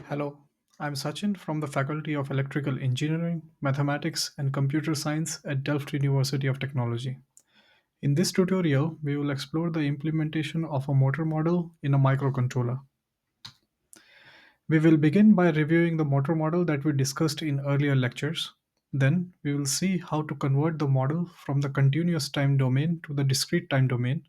Hello, I'm Sachin from the Faculty of Electrical Engineering, Mathematics, and Computer Science at Delft University of Technology. In this tutorial, we will explore the implementation of a motor model in a microcontroller. We will begin by reviewing the motor model that we discussed in earlier lectures. Then, we will see how to convert the model from the continuous time domain to the discrete time domain.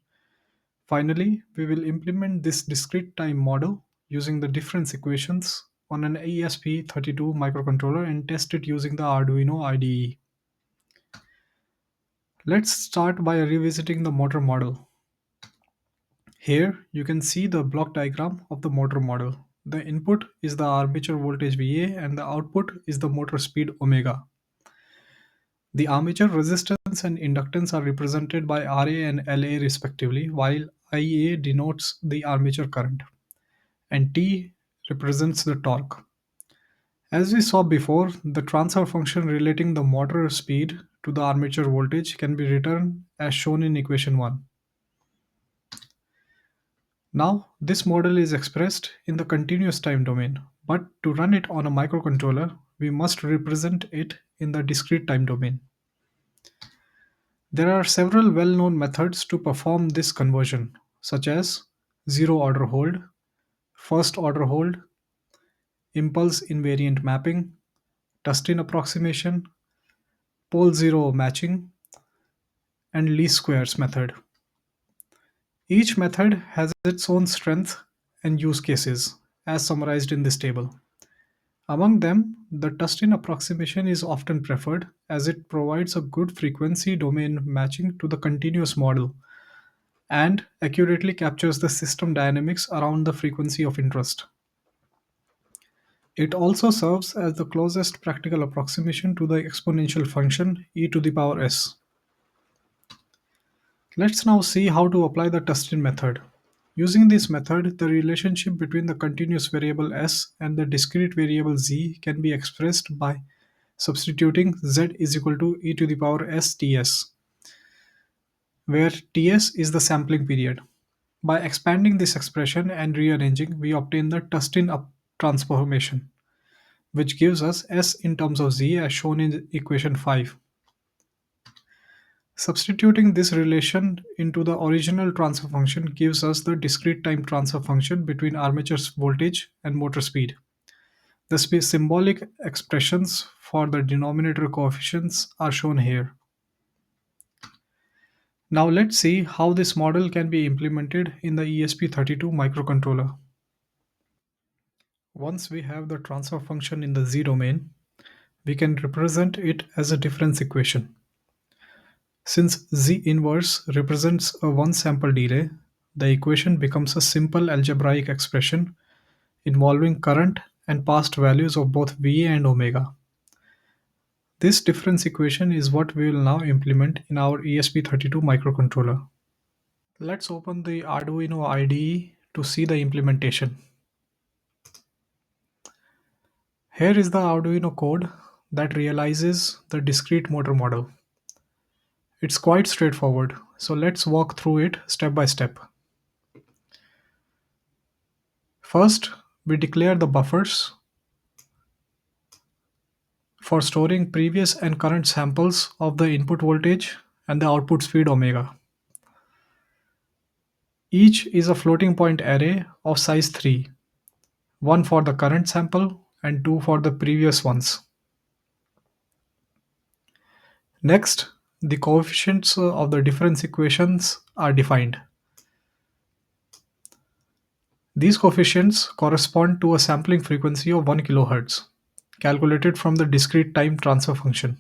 Finally, we will implement this discrete time model using the difference equations on an ESP32 microcontroller and test it using the Arduino IDE. Let's start by revisiting the motor model. Here you can see the block diagram of the motor model. The input is the armature voltage VA and the output is the motor speed omega. The armature resistance and inductance are represented by RA and LA respectively, while IA denotes the armature current and T represents the torque. As we saw before, the transfer function relating the motor speed to the armature voltage can be written as shown in equation 1. Now, this model is expressed in the continuous time domain, but to run it on a microcontroller, we must represent it in the discrete time domain. There are several well-known methods to perform this conversion, such as zero order hold, first order hold, impulse invariant mapping, Tustin approximation, pole zero matching, and least squares method. Each method has its own strength and use cases, as summarized in this table. Among them, the Tustin approximation is often preferred as it provides a good frequency domain matching to the continuous model and accurately captures the system dynamics around the frequency of interest. It also serves as the closest practical approximation to the exponential function e to the power s. Let's now see how to apply the Tustin method. Using this method, the relationship between the continuous variable s and the discrete variable z can be expressed by substituting z is equal to e to the power s ts, where ts is the sampling period. By expanding this expression and rearranging, we obtain the Tustin transformation, which gives us s in terms of z as shown in equation 5. Substituting this relation into the original transfer function gives us the discrete time transfer function between armature's voltage and motor speed. The symbolic expressions for the denominator coefficients are shown here. Now let's see how this model can be implemented in the ESP32 microcontroller. Once we have the transfer function in the z domain, we can represent it as a difference equation. Since Z inverse represents a one sample delay, the equation becomes a simple algebraic expression involving current and past values of both VA and omega. This difference equation is what we will now implement in our ESP32 microcontroller. Let's open the Arduino IDE to see the implementation. Here is the Arduino code that realizes the discrete motor model. It's quite straightforward, so let's walk through it step by step. First, we declare the buffers for storing previous and current samples of the input voltage and the output speed omega. Each is a floating point array of size 3, one for the current sample and two for the previous ones. Next, the coefficients of the difference equations are defined. These coefficients correspond to a sampling frequency of 1 kHz, calculated from the discrete time transfer function.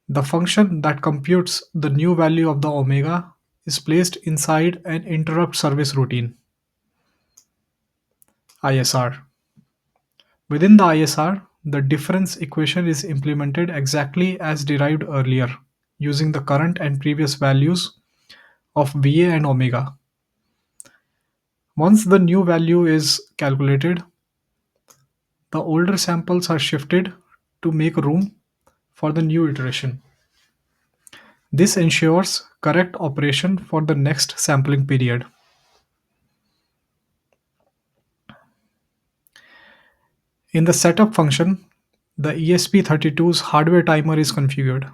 The function that computes the new value of the omega is placed inside an interrupt service routine ISR. Within the ISR, the difference equation is implemented exactly as derived earlier, using the current and previous values of VA and omega. Once the new value is calculated, the older samples are shifted to make room for the new iteration. This ensures correct operation for the next sampling period. In the setup function, the ESP32's hardware timer is configured.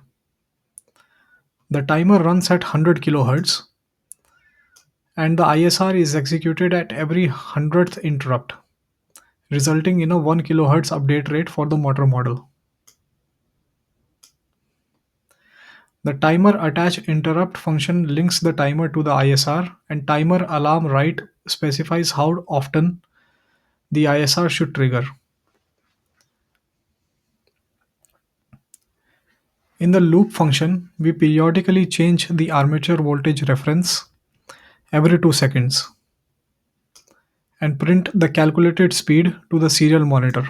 The timer runs at 100 kHz and the ISR is executed at every 100th interrupt, resulting in a 1 kHz update rate for the motor model. The timer attach interrupt function links the timer to the ISR, and timer alarm write specifies how often the ISR should trigger. In the loop function, we periodically change the armature voltage reference every 2 seconds and print the calculated speed to the serial monitor.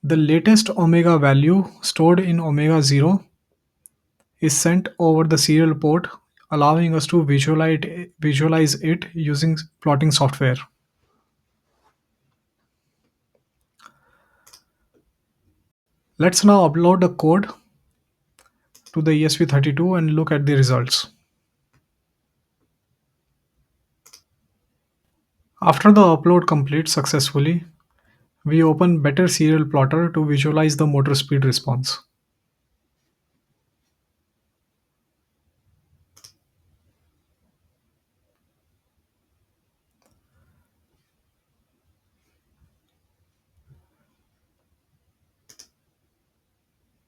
The latest omega value stored in omega 0 is sent over the serial port, allowing us to visualize it using plotting software. Let's now upload the code to the ESP32 and look at the results. After the upload completes successfully, we open Better Serial Plotter to visualize the motor speed response.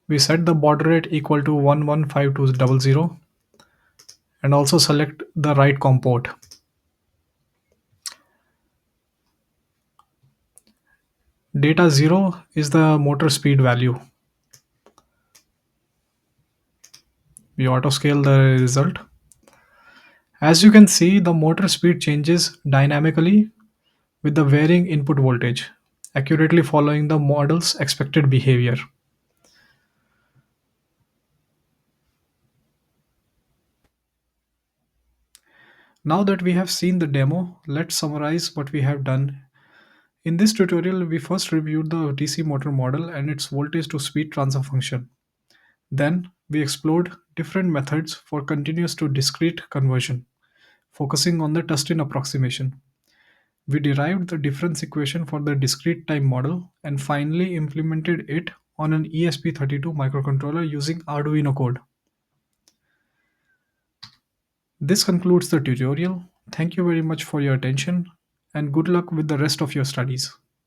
We set the baud rate equal to 115200 and also select the right COM port. Data 0 is the motor speed value. We auto scale the result. As you can see, the motor speed changes dynamically with the varying input voltage, accurately following the model's expected behavior. Now that we have seen the demo, let's summarize what we have done. In this tutorial, we first reviewed the DC motor model and its voltage to speed transfer function. Then, we explored different methods for continuous to discrete conversion, focusing on the Tustin approximation. We derived the difference equation for the discrete time model and finally implemented it on an ESP32 microcontroller using Arduino code. This concludes the tutorial. Thank you very much for your attention and good luck with the rest of your studies.